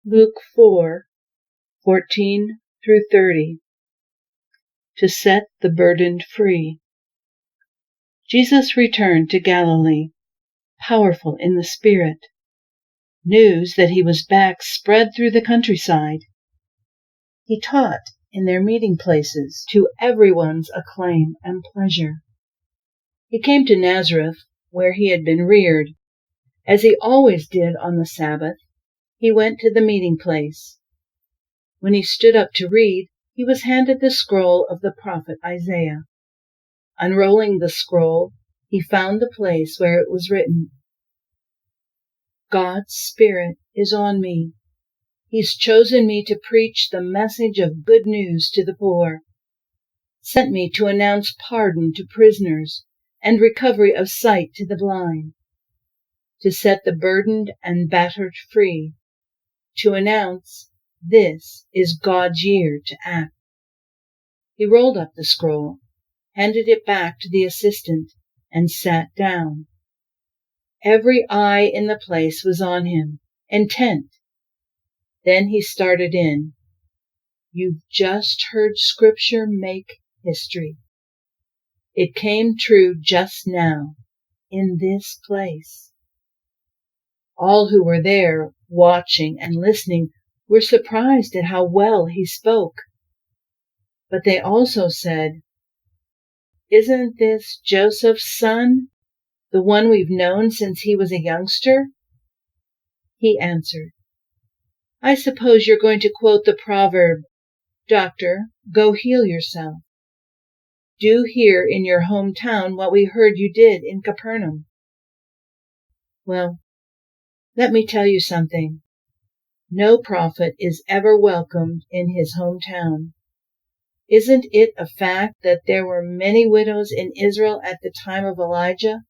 Luke 4:14-30. To set the burdened free. Jesus returned to Galilee, powerful in the Spirit. News that he was back spread through the countryside. He taught in their meeting places to everyone's acclaim and pleasure. He came to Nazareth, where he had been reared. As he always did on the Sabbath, he went to the meeting place. When he stood up to read, he was handed the scroll of the prophet Isaiah. Unrolling the scroll, he found the place where it was written, "God's Spirit is on me. He's chosen me to preach the message of good news to the poor, sent me to announce pardon to prisoners and recovery of sight to the blind, to set the burdened and battered free, to announce this is God's year to act." He rolled up the scroll, handed it back to the assistant, and sat down. Every eye in the place was on him, intent. Then he started in. "You've just heard Scripture make history. It came true just now, in this place." All who were there, watching and listening, were surprised at how well he spoke. But they also said, "Isn't this Joseph's son, the one we've known since he was a youngster?" He answered, "I suppose you're going to quote the proverb, 'Doctor, go heal yourself.' Do here in your hometown what we heard you did in Capernaum." Well, let me tell you something. No prophet is ever welcomed in his hometown. Isn't it a fact that there were many widows in Israel at the time of Elijah,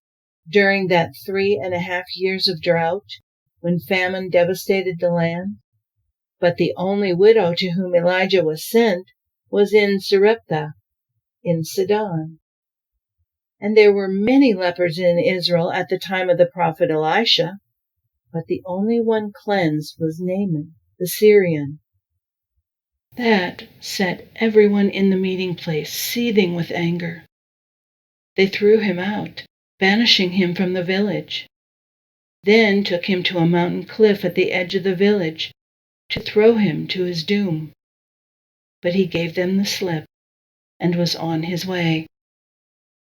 during that 3.5 years of drought, when famine devastated the land? But the only widow to whom Elijah was sent was in Sarepta, in Sidon. And there were many lepers in Israel at the time of the prophet Elisha, but the only one cleansed was Naaman, the Syrian. That set everyone in the meeting place seething with anger. They threw him out, banishing him from the village. Then took him to a mountain cliff at the edge of the village to throw him to his doom. But he gave them the slip and was on his way.